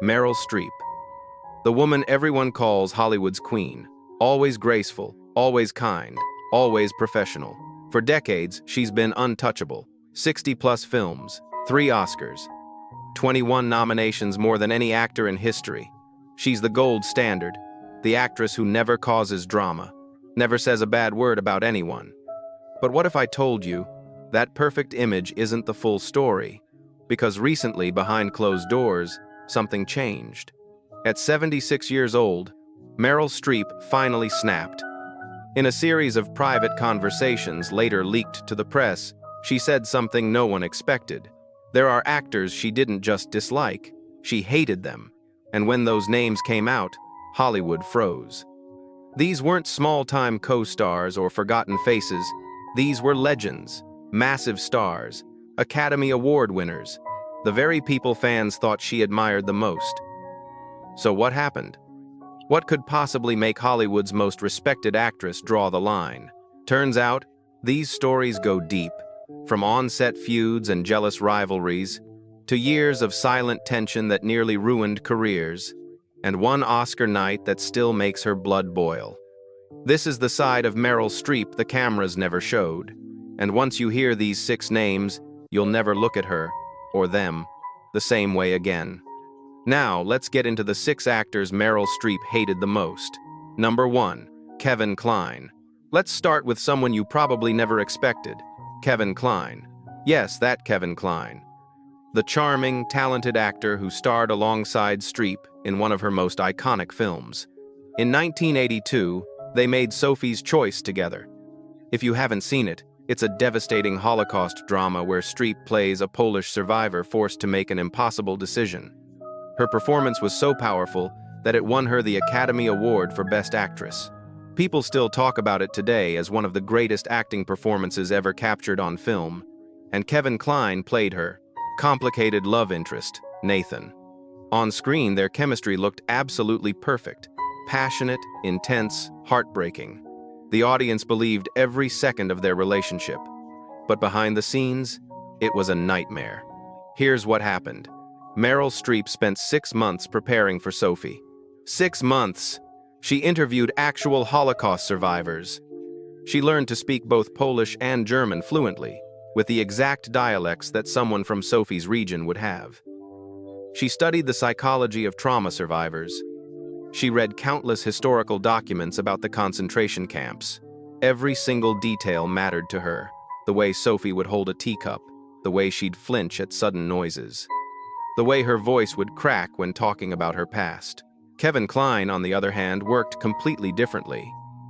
Meryl Streep, the woman everyone calls Hollywood's queen. Always graceful, always kind, always professional. For decades, she's been untouchable. 60-plus films, 3 Oscars, 21 nominations, more than any actor in history. She's the gold standard, the actress who never causes drama, never says a bad word about anyone. But what if I told you that perfect image isn't the full story? Because recently, behind closed doors, something changed. At 76 years old, Meryl Streep finally snapped. In a series of private conversations later leaked to the press, she said something no one expected. There are actors she didn't just dislike, she hated them. And when those names came out, Hollywood froze. These weren't small-time co-stars or forgotten faces. These were legends, massive stars, Academy Award winners, the very people fans thought she admired the most. So what happened? What could possibly make Hollywood's most respected actress draw the line? Turns out, these stories go deep, from on-set feuds and jealous rivalries, to years of silent tension that nearly ruined careers, and one Oscar night that still makes her blood boil. This is the side of Meryl Streep the cameras never showed, and once you hear these 6 names, you'll never look at her, or them, the same way again. Now, let's get into the 6 actors Meryl Streep hated the most. Number 1, Kevin Kline. Let's start with someone you probably never expected, Kevin Kline. Yes, that Kevin Kline. The charming, talented actor who starred alongside Streep in one of her most iconic films. In 1982, they made Sophie's Choice together. If you haven't seen it, it's a devastating Holocaust drama where Streep plays a Polish survivor forced to make an impossible decision. Her performance was so powerful that it won her the Academy Award for Best Actress. People still talk about it today as one of the greatest acting performances ever captured on film, and Kevin Kline played her complicated love interest, Nathan. On screen, their chemistry looked absolutely perfect, passionate, intense, heartbreaking. The audience believed every second of their relationship. But behind the scenes, it was a nightmare. Here's what happened. Meryl Streep spent 6 months preparing for Sophie. 6 months! She interviewed actual Holocaust survivors. She learned to speak both Polish and German fluently, with the exact dialects that someone from Sophie's region would have. She studied the psychology of trauma survivors. She read countless historical documents about the concentration camps. Every single detail mattered to her. The way Sophie would hold a teacup, the way she'd flinch at sudden noises, the way her voice would crack when talking about her past. Kevin Kline, on the other hand, worked completely differently.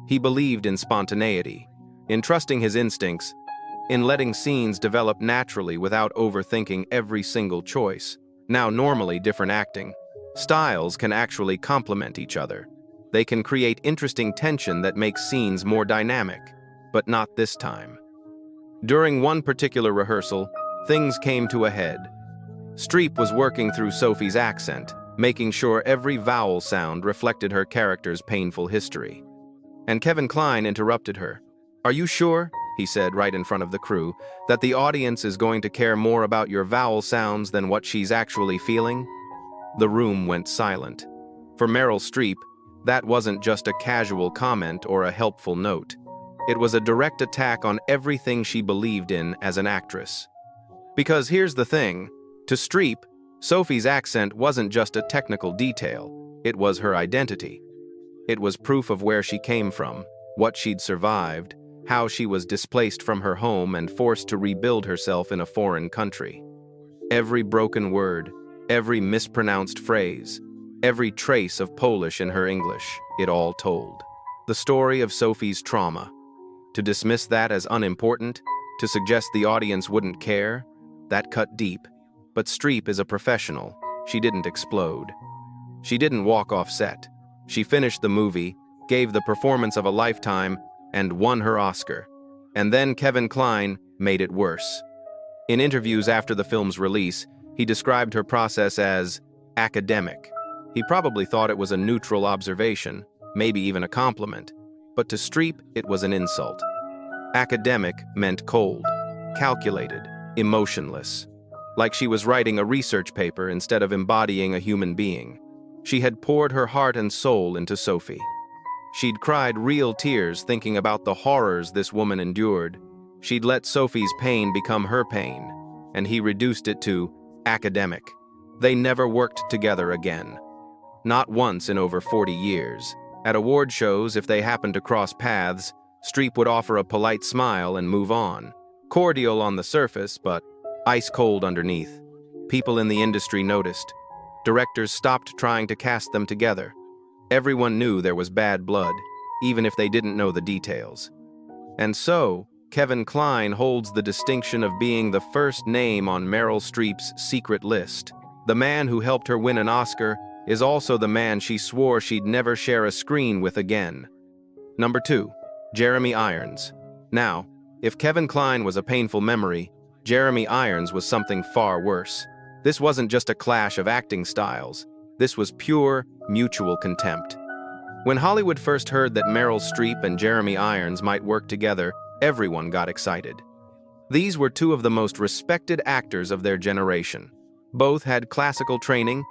He believed in spontaneity, in trusting his instincts, in letting scenes develop naturally without overthinking every single choice. Now, normally different acting styles can actually complement each other. They can create interesting tension that makes scenes more dynamic, but not this time. During one particular rehearsal, things came to a head. Streep was working through Sophie's accent, making sure every vowel sound reflected her character's painful history. And Kevin Kline interrupted her. "Are you sure," he said right in front of the crew, "that the audience is going to care more about your vowel sounds than what she's actually feeling?" The room went silent. For Meryl Streep, that wasn't just a casual comment or a helpful note. It was a direct attack on everything she believed in as an actress. Because here's the thing, to Streep, Sophie's accent wasn't just a technical detail, it was her identity. It was proof of where she came from, what she'd survived, how she was displaced from her home and forced to rebuild herself in a foreign country. Every broken word, every mispronounced phrase, every trace of Polish in her English, it all told. The story of Sophie's trauma. To dismiss that as unimportant, to suggest the audience wouldn't care, that cut deep. But Streep is a professional. She didn't explode. She didn't walk off set. She finished the movie, gave the performance of a lifetime, and won her Oscar. And then Kevin Kline made it worse. In interviews after the film's release, he described her process as academic. He probably thought it was a neutral observation, maybe even a compliment. But to Streep, it was an insult. Academic meant cold, calculated, emotionless. like she was writing a research paper instead of embodying a human being. She had poured her heart and soul into Sophie. She'd cried real tears thinking about the horrors this woman endured. She'd let Sophie's pain become her pain, and he reduced it to academic. They never worked together again. Not once in over 40 years. At award shows, if they happened to cross paths, Streep would offer a polite smile and move on. Cordial on the surface, but ice cold underneath. People in the industry noticed. Directors stopped trying to cast them together. Everyone knew there was bad blood, even if they didn't know the details. And so, Kevin Kline holds the distinction of being the first name on Meryl Streep's secret list. The man who helped her win an Oscar is also the man she swore she'd never share a screen with again. Number 2. Jeremy Irons. Now, if Kevin Kline was a painful memory, Jeremy Irons was something far worse. This wasn't just a clash of acting styles. This was pure, mutual contempt. When Hollywood first heard that Meryl Streep and Jeremy Irons might work together, everyone got excited. These were two of the most respected actors of their generation. Both had classical training.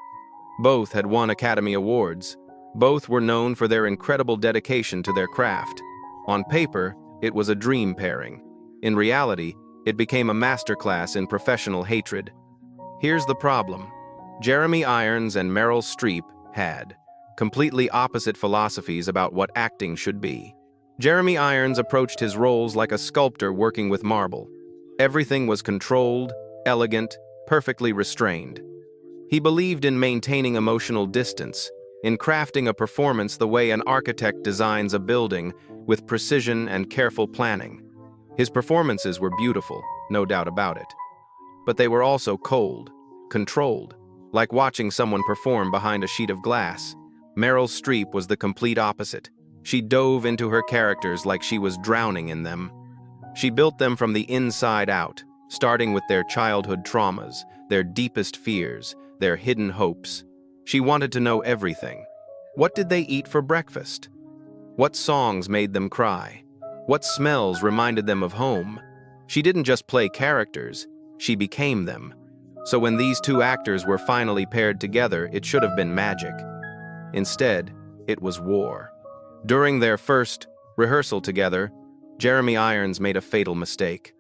Both had won Academy Awards. Both were known for their incredible dedication to their craft. On paper, it was a dream pairing. In reality, it became a masterclass in professional hatred. Here's the problem. Jeremy Irons and Meryl Streep had completely opposite philosophies about what acting should be. Jeremy Irons approached his roles like a sculptor working with marble. Everything was controlled, elegant, perfectly restrained. He believed in maintaining emotional distance, in crafting a performance the way an architect designs a building, with precision and careful planning. His performances were beautiful, no doubt about it. But they were also cold, controlled, like watching someone perform behind a sheet of glass. Meryl Streep was the complete opposite. She dove into her characters like she was drowning in them. She built them from the inside out, starting with their childhood traumas, their deepest fears, their hidden hopes. She wanted to know everything. What did they eat for breakfast? What songs made them cry? What smells reminded them of home? She didn't just play characters, she became them. So when these two actors were finally paired together, it should have been magic. Instead, it was war. During their first rehearsal together, Jeremy Irons made a fatal mistake.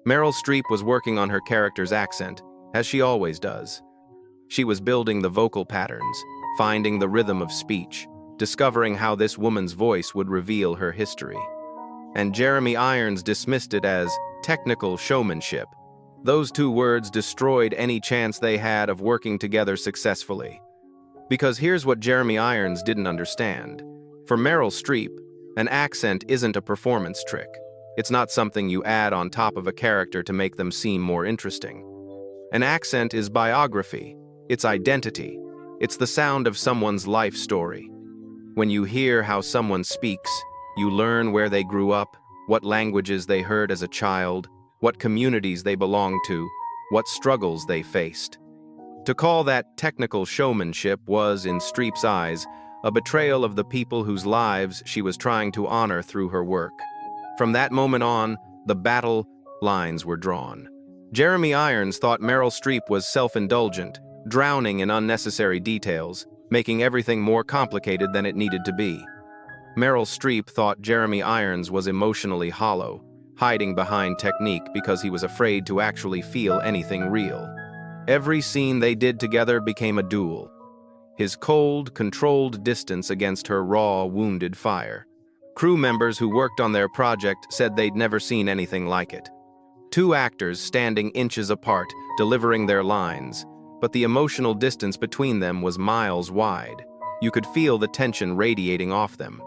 Meryl Streep was working on her character's accent, as she always does. She was building the vocal patterns, finding the rhythm of speech, discovering how this woman's voice would reveal her history. And Jeremy Irons dismissed it as technical showmanship. Those two words destroyed any chance they had of working together successfully. Because here's what Jeremy Irons didn't understand. For Meryl Streep, an accent isn't a performance trick. It's not something you add on top of a character to make them seem more interesting. An accent is biography. It's identity. It's the sound of someone's life story. When you hear how someone speaks, you learn where they grew up, what languages they heard as a child, what communities they belonged to, what struggles they faced. To call that technical showmanship was, in Streep's eyes, a betrayal of the people whose lives she was trying to honor through her work. From that moment on, the battle lines were drawn. Jeremy Irons thought Meryl Streep was self-indulgent, drowning in unnecessary details, making everything more complicated than it needed to be. Meryl Streep thought Jeremy Irons was emotionally hollow, hiding behind technique because he was afraid to actually feel anything real. Every scene they did together became a duel. His cold, controlled distance against her raw, wounded fire. Crew members who worked on their project said they'd never seen anything like it. Two actors standing inches apart, delivering their lines, but the emotional distance between them was miles wide. You could feel the tension radiating off them.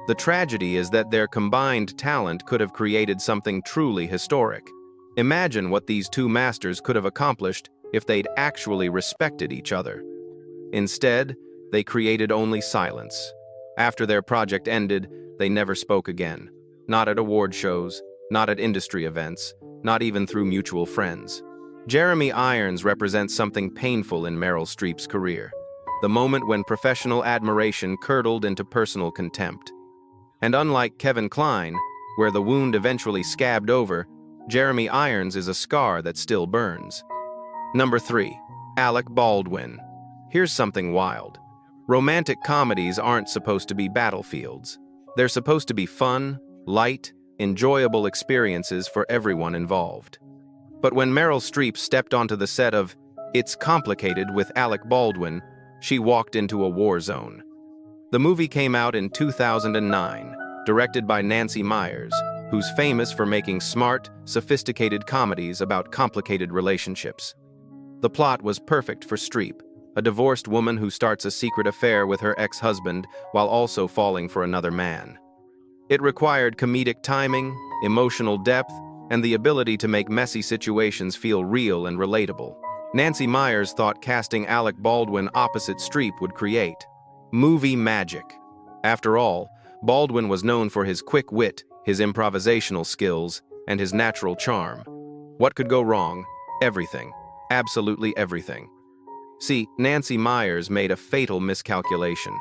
The tragedy is that their combined talent could have created something truly historic. Imagine what these two masters could have accomplished if they'd actually respected each other. Instead, they created only silence. After their project ended, they never spoke again. Not at award shows, not at industry events, not even through mutual friends. Jeremy Irons represents something painful in Meryl Streep's career. The moment when professional admiration curdled into personal contempt. And unlike Kevin Kline, where the wound eventually scabbed over, Jeremy Irons is a scar that still burns. Number 3. Alec Baldwin. Here's something wild. Romantic comedies aren't supposed to be battlefields. They're supposed to be fun, light, enjoyable experiences for everyone involved. But when Meryl Streep stepped onto the set of It's Complicated with Alec Baldwin, she walked into a war zone. The movie came out in 2009, directed by Nancy Meyers, who's famous for making smart, sophisticated comedies about complicated relationships. The plot was perfect for Streep, a divorced woman who starts a secret affair with her ex-husband while also falling for another man. It required comedic timing, emotional depth, and the ability to make messy situations feel real and relatable. Nancy Meyers thought casting Alec Baldwin opposite Streep would create movie magic. After all, Baldwin was known for his quick wit, his improvisational skills, and his natural charm. What could go wrong? Everything. Absolutely everything. See, Nancy Meyers made a fatal miscalculation.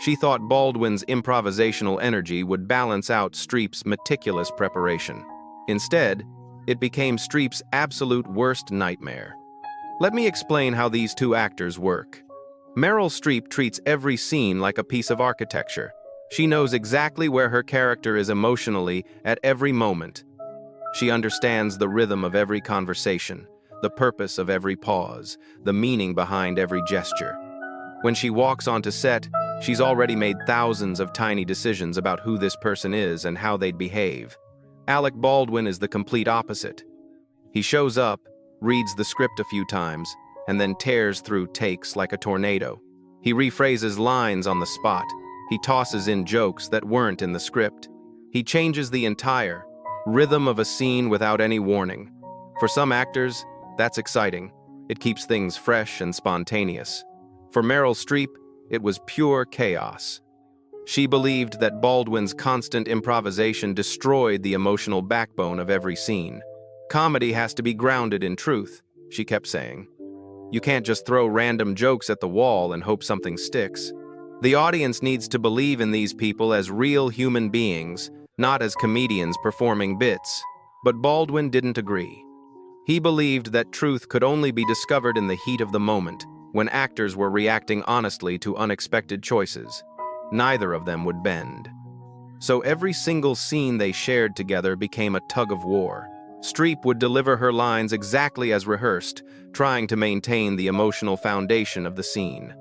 She thought Baldwin's improvisational energy would balance out Streep's meticulous preparation. Instead, it became Streep's absolute worst nightmare. Let me explain how these two actors work. Meryl Streep treats every scene like a piece of architecture. She knows exactly where her character is emotionally at every moment. She understands the rhythm of every conversation, the purpose of every pause, the meaning behind every gesture. When she walks onto set, she's already made thousands of tiny decisions about who this person is and how they'd behave. Alec Baldwin is the complete opposite. He shows up, reads the script a few times, and then tears through takes like a tornado. He rephrases lines on the spot. He tosses in jokes that weren't in the script. He changes the entire rhythm of a scene without any warning. For some actors, that's exciting. It keeps things fresh and spontaneous. For Meryl Streep, it was pure chaos. She believed that Baldwin's constant improvisation destroyed the emotional backbone of every scene. Comedy has to be grounded in truth, she kept saying. You can't just throw random jokes at the wall and hope something sticks. The audience needs to believe in these people as real human beings, not as comedians performing bits. But Baldwin didn't agree. He believed that truth could only be discovered in the heat of the moment, when actors were reacting honestly to unexpected choices. Neither of them would bend. So every single scene they shared together became a tug of war. Streep would deliver her lines exactly as rehearsed, trying to maintain the emotional foundation of the scene.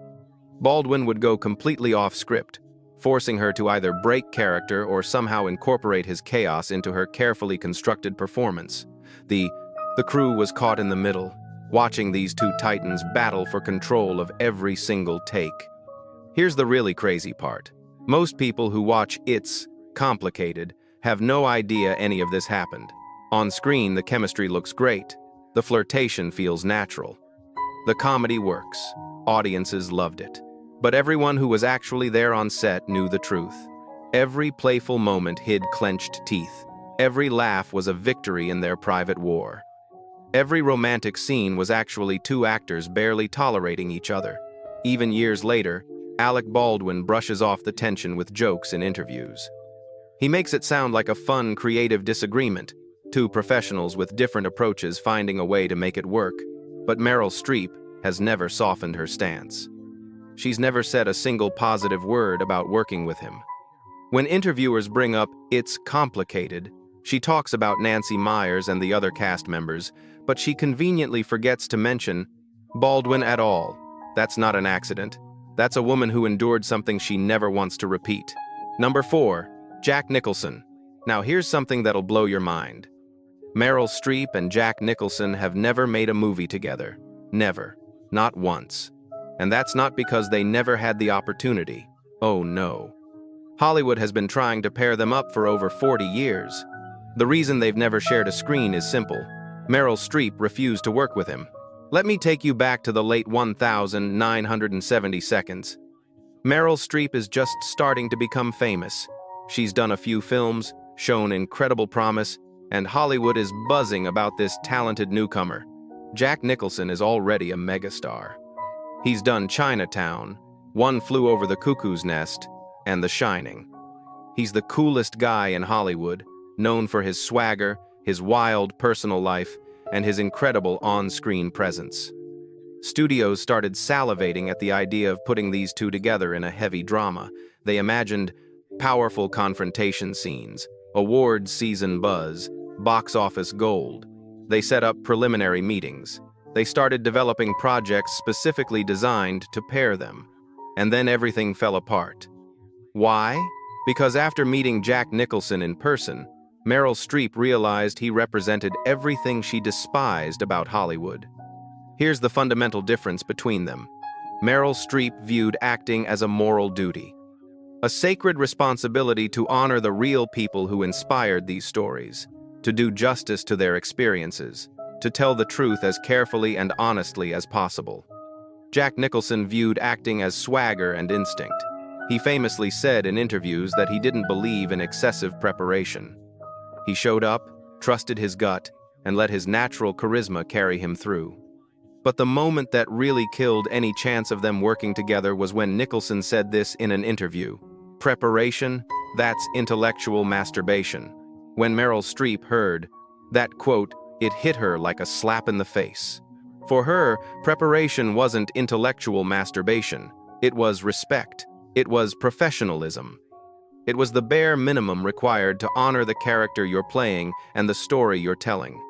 Baldwin would go completely off script, forcing her to either break character or somehow incorporate his chaos into her carefully constructed performance. The crew was caught in the middle, watching these two titans battle for control of every single take. Here's the really crazy part. Most people who watch It's Complicated have no idea any of this happened. On screen, the chemistry looks great. The flirtation feels natural. The comedy works. Audiences loved it. But everyone who was actually there on set knew the truth. Every playful moment hid clenched teeth. Every laugh was a victory in their private war. Every romantic scene was actually two actors barely tolerating each other. Even years later, Alec Baldwin brushes off the tension with jokes in interviews. He makes it sound like a fun, creative disagreement, two professionals with different approaches finding a way to make it work. But Meryl Streep has never softened her stance. She's never said a single positive word about working with him. When interviewers bring up It's Complicated, she talks about Nancy Meyers and the other cast members, but she conveniently forgets to mention Baldwin at all. That's not an accident. That's a woman who endured something she never wants to repeat. Number 4, Jack Nicholson. Now here's something that'll blow your mind. Meryl Streep and Jack Nicholson have never made a movie together. Never. Not once. And that's not because they never had the opportunity. Oh no. Hollywood has been trying to pair them up for over 40 years. The reason they've never shared a screen is simple. Meryl Streep refused to work with him. Let me take you back to the late 1970 seconds. Meryl Streep is just starting to become famous. She's done a few films, shown incredible promise, and Hollywood is buzzing about this talented newcomer. Jack Nicholson is already a megastar. He's done Chinatown, One Flew Over the Cuckoo's Nest, and The Shining. He's the coolest guy in Hollywood, known for his swagger, his wild personal life, and his incredible on-screen presence. Studios started salivating at the idea of putting these two together in a heavy drama. They imagined powerful confrontation scenes, awards season buzz, box office gold. They set up preliminary meetings. They started developing projects specifically designed to pair them. And then everything fell apart. Why? Because after meeting Jack Nicholson in person, Meryl Streep realized he represented everything she despised about Hollywood. Here's the fundamental difference between them. Meryl Streep viewed acting as a moral duty, a sacred responsibility to honor the real people who inspired these stories, to do justice to their experiences, to tell the truth as carefully and honestly as possible. Jack Nicholson viewed acting as swagger and instinct. He famously said in interviews that he didn't believe in excessive preparation. He showed up, trusted his gut, and let his natural charisma carry him through. But the moment that really killed any chance of them working together was when Nicholson said this in an interview. Preparation, that's intellectual masturbation. When Meryl Streep heard that quote, it hit her like a slap in the face. For her, preparation wasn't intellectual masturbation. It was respect. It was professionalism. It was the bare minimum required to honor the character you're playing and the story you're telling.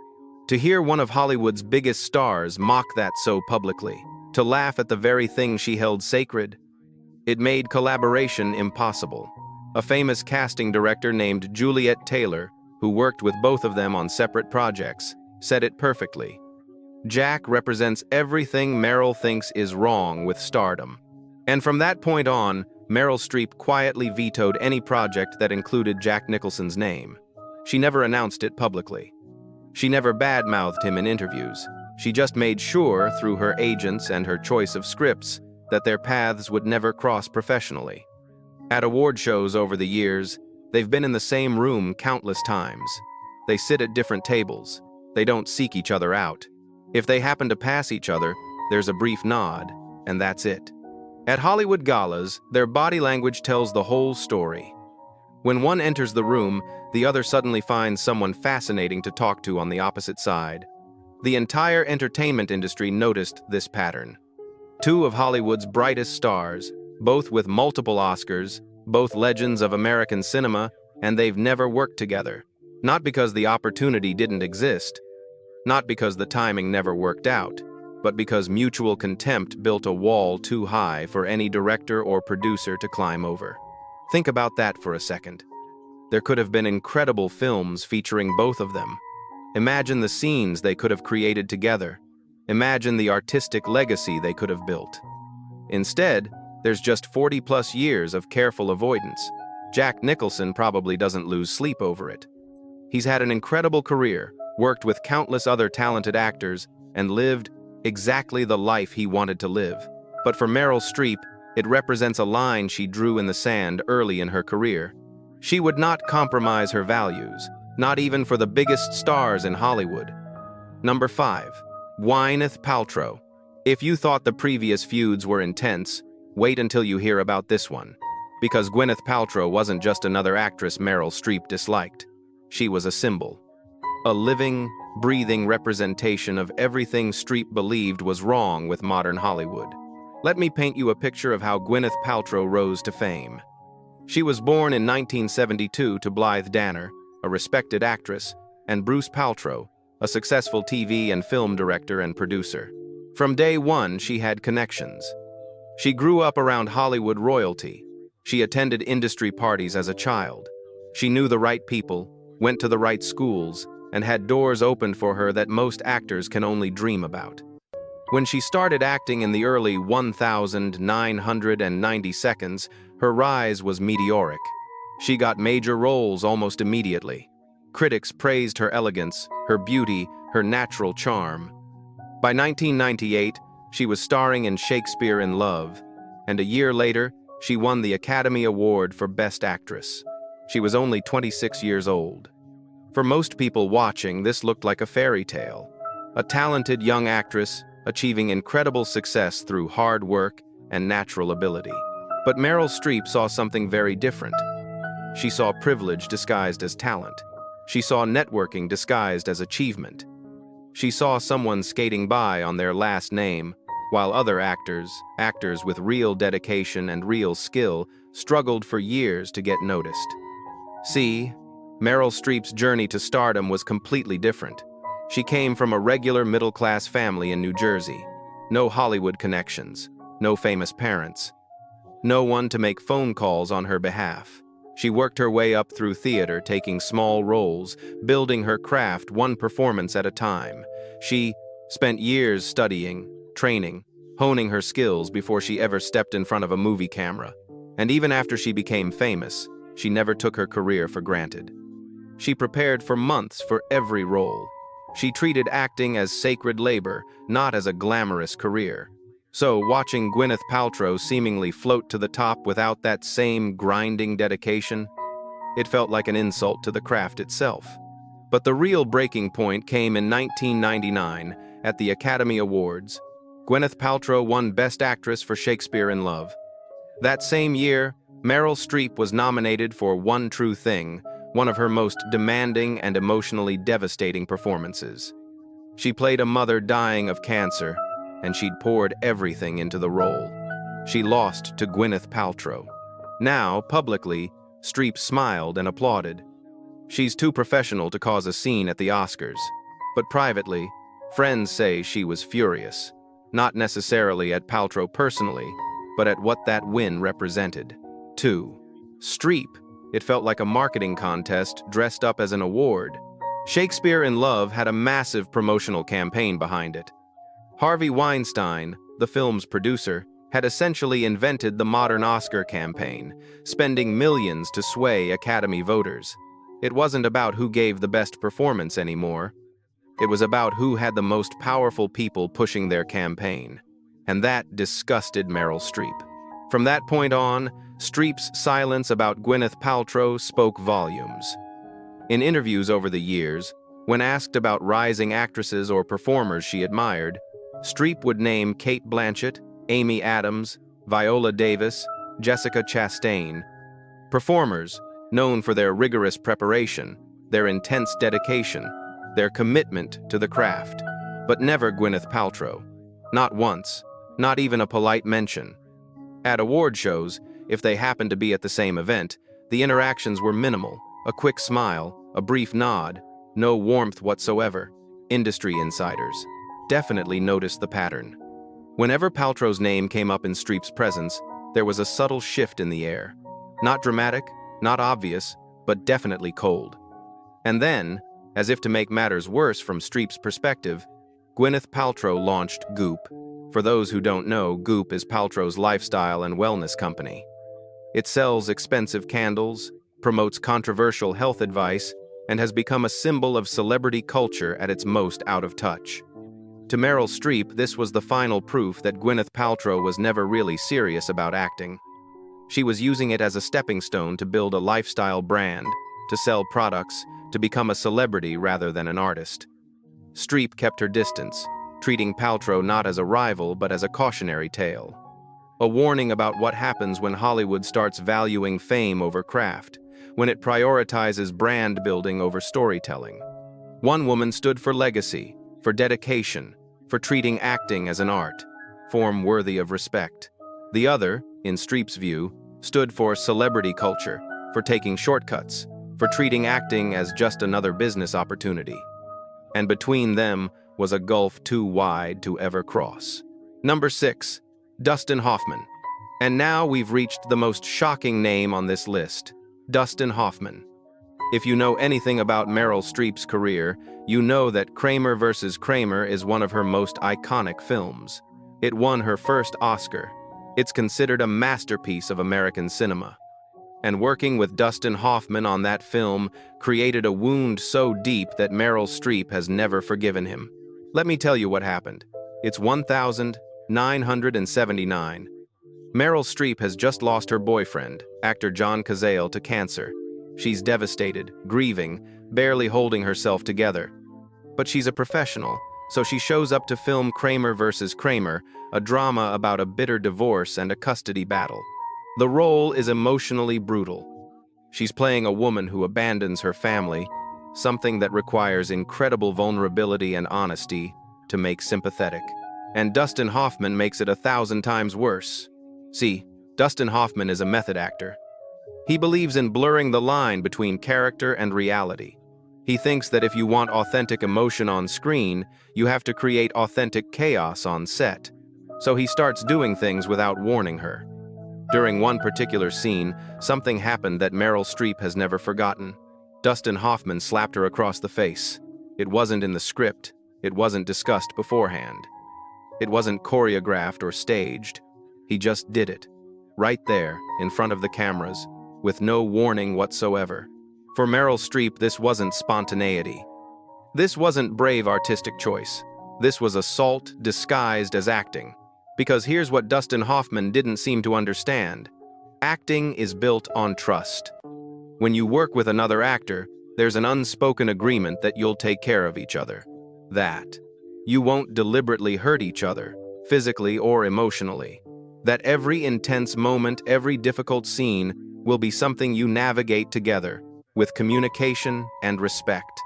To hear one of Hollywood's biggest stars mock that so publicly, to laugh at the very thing she held sacred, it made collaboration impossible. A famous casting director named Juliet Taylor, who worked with both of them on separate projects, said it perfectly. Jack represents everything Meryl thinks is wrong with stardom. And from that point on, Meryl Streep quietly vetoed any project that included Jack Nicholson's name. She never announced it publicly. She never badmouthed him in interviews. She just made sure, through her agents and her choice of scripts, that their paths would never cross professionally. At award shows over the years, they've been in the same room countless times. They sit at different tables. They don't seek each other out. If they happen to pass each other, there's a brief nod, and that's it. At Hollywood galas, their body language tells the whole story. When one enters the room, the other suddenly finds someone fascinating to talk to on the opposite side. The entire entertainment industry noticed this pattern. Two of Hollywood's brightest stars, both with multiple Oscars, both legends of American cinema, and they've never worked together. Not because the opportunity didn't exist, not because the timing never worked out, but because mutual contempt built a wall too high for any director or producer to climb over. Think about that for a second. There could have been incredible films featuring both of them. Imagine the scenes they could have created together. Imagine the artistic legacy they could have built. Instead, there's just 40+ years of careful avoidance. Jack Nicholson probably doesn't lose sleep over it. He's had an incredible career, worked with countless other talented actors, and lived exactly the life he wanted to live. But for Meryl Streep, it represents a line she drew in the sand early in her career. She would not compromise her values, not even for the biggest stars in Hollywood. Number 5. Gwyneth Paltrow. If you thought the previous feuds were intense, wait until you hear about this one. Because Gwyneth Paltrow wasn't just another actress Meryl Streep disliked. She was a symbol. A living, breathing representation of everything Streep believed was wrong with modern Hollywood. Let me paint you a picture of how Gwyneth Paltrow rose to fame. She was born in 1972 to Blythe Danner, a respected actress, and Bruce Paltrow, a successful TV and film director and producer. From day one, she had connections. She grew up around Hollywood royalty. She attended industry parties as a child. She knew the right people, went to the right schools, and had doors opened for her that most actors can only dream about. When she started acting in the early 1990 seconds, her rise was meteoric. She got major roles almost immediately. Critics praised her elegance, her beauty, her natural charm. By 1998, she was starring in Shakespeare in Love, and a year later, she won the Academy Award for Best Actress. She was only 26 years old. For most people watching, this looked like a fairy tale. A talented young actress achieving incredible success through hard work and natural ability. But Meryl Streep saw something very different. She saw privilege disguised as talent. She saw networking disguised as achievement. She saw someone skating by on their last name, while other actors with real dedication and real skill, struggled for years to get noticed. See, Meryl Streep's journey to stardom was completely different. She came from a regular middle-class family in New Jersey. No Hollywood connections, no famous parents, no one to make phone calls on her behalf. She worked her way up through theater, taking small roles, building her craft one performance at a time. She spent years studying, training, honing her skills before she ever stepped in front of a movie camera. And even after she became famous, she never took her career for granted. She prepared for months for every role. She treated acting as sacred labor, not as a glamorous career. So, watching Gwyneth Paltrow seemingly float to the top without that same grinding dedication, it felt like an insult to the craft itself. But the real breaking point came in 1999 at the Academy Awards. Gwyneth Paltrow won Best Actress for Shakespeare in Love. That same year, Meryl Streep was nominated for One True Thing, one of her most demanding and emotionally devastating performances. She played a mother dying of cancer, and she'd poured everything into the role. She lost to Gwyneth Paltrow. Now, publicly, Streep smiled and applauded. She's too professional to cause a scene at the Oscars, but privately, friends say she was furious, not necessarily at Paltrow personally, but at what that win represented. 2. Streep. It felt like a marketing contest dressed up as an award. Shakespeare in Love had a massive promotional campaign behind it. Harvey Weinstein, the film's producer, had essentially invented the modern Oscar campaign, spending millions to sway Academy voters. It wasn't about who gave the best performance anymore. It was about who had the most powerful people pushing their campaign. And that disgusted Meryl Streep. From that point on, Streep's silence about Gwyneth Paltrow spoke volumes. In interviews over the years, when asked about rising actresses or performers she admired, Streep would name Cate Blanchett, Amy Adams, Viola Davis, Jessica Chastain. Performers known for their rigorous preparation, their intense dedication, their commitment to the craft. But never Gwyneth Paltrow. Not once, not even a polite mention. At award shows, if they happened to be at the same event, the interactions were minimal, a quick smile, a brief nod, no warmth whatsoever. Industry insiders definitely noticed the pattern. Whenever Paltrow's name came up in Streep's presence, there was a subtle shift in the air. Not dramatic, not obvious, but definitely cold. And then, as if to make matters worse from Streep's perspective, Gwyneth Paltrow launched Goop. For those who don't know, Goop is Paltrow's lifestyle and wellness company. It sells expensive candles, promotes controversial health advice, and has become a symbol of celebrity culture at its most out of touch. To Meryl Streep, this was the final proof that Gwyneth Paltrow was never really serious about acting. She was using it as a stepping stone to build a lifestyle brand, to sell products, to become a celebrity rather than an artist. Streep kept her distance, treating Paltrow not as a rival but as a cautionary tale. A warning about what happens when Hollywood starts valuing fame over craft, when it prioritizes brand building over storytelling. One woman stood for legacy, for dedication, for treating acting as an art, form worthy of respect. The other, in Streep's view, stood for celebrity culture, for taking shortcuts, for treating acting as just another business opportunity. And between them was a gulf too wide to ever cross. Number 6. Dustin Hoffman. And now we've reached the most shocking name on this list, Dustin Hoffman. If you know anything about Meryl Streep's career, you know that Kramer vs. Kramer is one of her most iconic films. It won her first Oscar. It's considered a masterpiece of American cinema. And working with Dustin Hoffman on that film created a wound so deep that Meryl Streep has never forgiven him. Let me tell you what happened. It's 1979. Meryl Streep has just lost her boyfriend, actor John Cazale, to cancer. She's devastated, grieving, barely holding herself together. But she's a professional, so she shows up to film Kramer vs. Kramer, a drama about a bitter divorce and a custody battle. The role is emotionally brutal. She's playing a woman who abandons her family, something that requires incredible vulnerability and honesty to make sympathetic. And Dustin Hoffman makes it 1,000 times worse. See, Dustin Hoffman is a method actor. He believes in blurring the line between character and reality. He thinks that if you want authentic emotion on screen, you have to create authentic chaos on set. So he starts doing things without warning her. During one particular scene, something happened that Meryl Streep has never forgotten. Dustin Hoffman slapped her across the face. It wasn't in the script. It wasn't discussed beforehand. It wasn't choreographed or staged. He just did it. Right there, in front of the cameras, with no warning whatsoever. For Meryl Streep, this wasn't spontaneity. This wasn't brave artistic choice. This was assault disguised as acting. Because here's what Dustin Hoffman didn't seem to understand. Acting is built on trust. When you work with another actor, there's an unspoken agreement that you'll take care of each other. That you won't deliberately hurt each other, physically or emotionally. That every intense moment, every difficult scene will be something you navigate together, with communication and respect.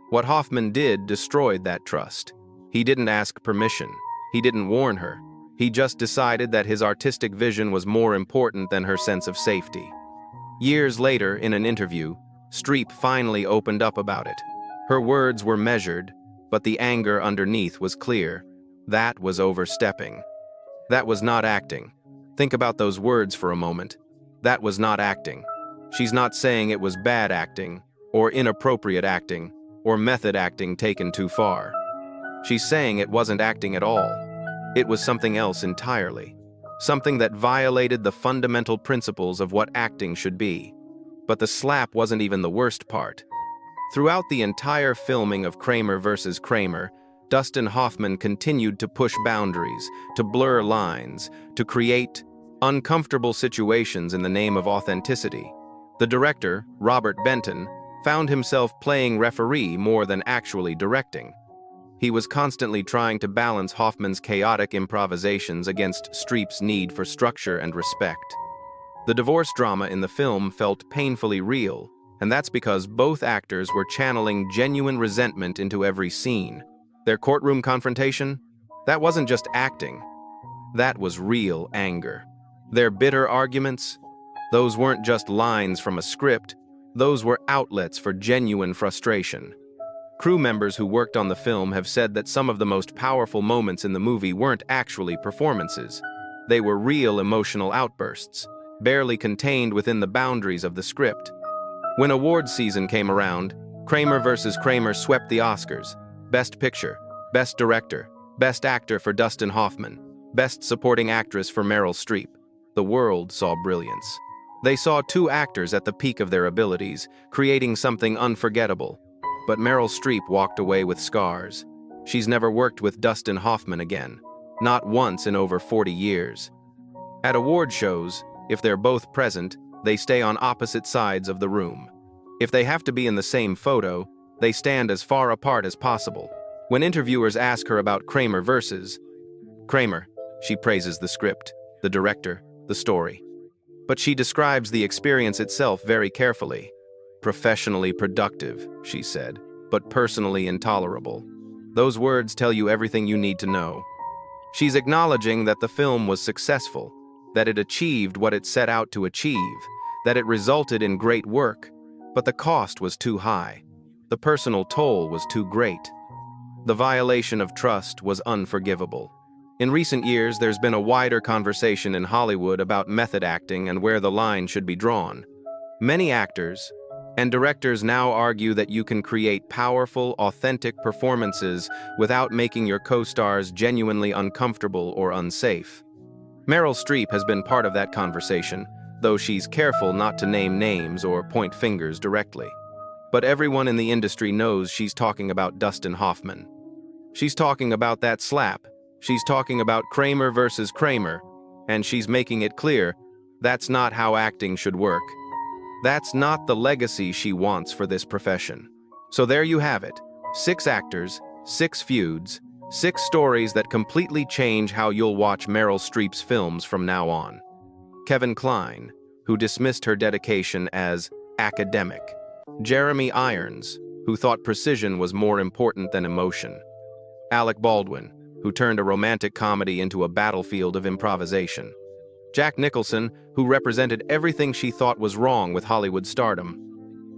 What Hoffman did destroyed that trust. He didn't ask permission. He didn't warn her. He just decided that his artistic vision was more important than her sense of safety. Years later, in an interview, Streep finally opened up about it. Her words were measured, but the anger underneath was clear. That was overstepping. That was not acting. Think about those words for a moment. That was not acting. She's not saying it was bad acting, or inappropriate acting, or method acting taken too far. She's saying it wasn't acting at all. It was something else entirely. Something that violated the fundamental principles of what acting should be. But the slap wasn't even the worst part. Throughout the entire filming of Kramer vs. Kramer, Dustin Hoffman continued to push boundaries, to blur lines, to create uncomfortable situations in the name of authenticity. The director, Robert Benton, found himself playing referee more than actually directing. He was constantly trying to balance Hoffman's chaotic improvisations against Streep's need for structure and respect. The divorce drama in the film felt painfully real, and that's because both actors were channeling genuine resentment into every scene. Their courtroom confrontation? That wasn't just acting. That was real anger. Their bitter arguments? Those weren't just lines from a script. Those were outlets for genuine frustration. Crew members who worked on the film have said that some of the most powerful moments in the movie weren't actually performances. They were real emotional outbursts, barely contained within the boundaries of the script. When awards season came around, Kramer vs. Kramer swept the Oscars. Best Picture, Best Director, Best Actor for Dustin Hoffman, Best Supporting Actress for Meryl Streep. The world saw brilliance. They saw two actors at the peak of their abilities, creating something unforgettable. But Meryl Streep walked away with scars. She's never worked with Dustin Hoffman again, not once in over 40 years. At award shows, if they're both present, they stay on opposite sides of the room. If they have to be in the same photo, they stand as far apart as possible. When interviewers ask her about Kramer vs. Kramer, she praises the script, the director, the story. But she describes the experience itself very carefully. Professionally productive, she said, but personally intolerable. Those words tell you everything you need to know. She's acknowledging that the film was successful, that it achieved what it set out to achieve, that it resulted in great work, but the cost was too high. The personal toll was too great. The violation of trust was unforgivable. In recent years, there's been a wider conversation in Hollywood about method acting and where the line should be drawn. Many actors and directors now argue that you can create powerful, authentic performances without making your co-stars genuinely uncomfortable or unsafe. Meryl Streep has been part of that conversation, though she's careful not to name names or point fingers directly. But everyone in the industry knows she's talking about Dustin Hoffman. She's talking about that slap. She's talking about Kramer vs. Kramer, and she's making it clear that's not how acting should work. That's not the legacy she wants for this profession. So there you have it. 6 actors, 6 feuds, 6 stories that completely change how you'll watch Meryl Streep's films from now on. Kevin Kline, who dismissed her dedication as academic. Jeremy Irons, who thought precision was more important than emotion. Alec Baldwin, who turned a romantic comedy into a battlefield of improvisation. Jack Nicholson, who represented everything she thought was wrong with Hollywood stardom.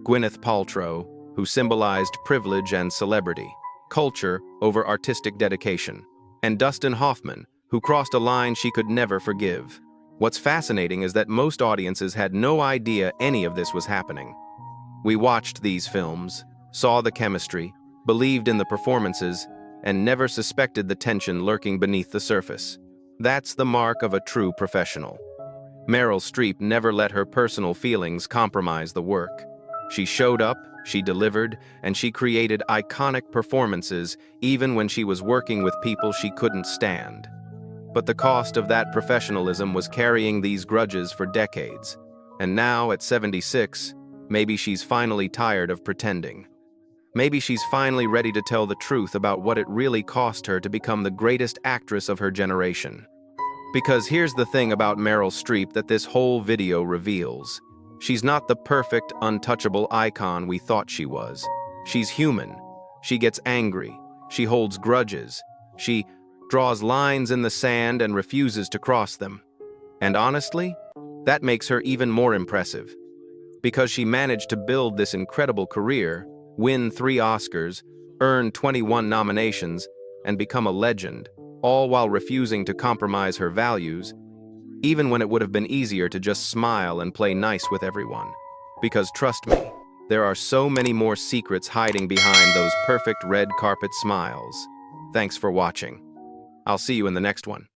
Gwyneth Paltrow, who symbolized privilege and celebrity, culture over artistic dedication. And Dustin Hoffman, who crossed a line she could never forgive. What's fascinating is that most audiences had no idea any of this was happening. We watched these films, saw the chemistry, believed in the performances, and never suspected the tension lurking beneath the surface. That's the mark of a true professional. Meryl Streep never let her personal feelings compromise the work. She showed up, she delivered, and she created iconic performances even when she was working with people she couldn't stand. But the cost of that professionalism was carrying these grudges for decades. And now, at 76, maybe she's finally tired of pretending. Maybe she's finally ready to tell the truth about what it really cost her to become the greatest actress of her generation. Because here's the thing about Meryl Streep that this whole video reveals. She's not the perfect, untouchable icon we thought she was. She's human. She gets angry. She holds grudges. She draws lines in the sand and refuses to cross them. And honestly, that makes her even more impressive. Because she managed to build this incredible career, win 3 Oscars, earn 21 nominations, and become a legend, all while refusing to compromise her values, even when it would have been easier to just smile and play nice with everyone. Because trust me, there are so many more secrets hiding behind those perfect red carpet smiles. Thanks for watching. I'll see you in the next one.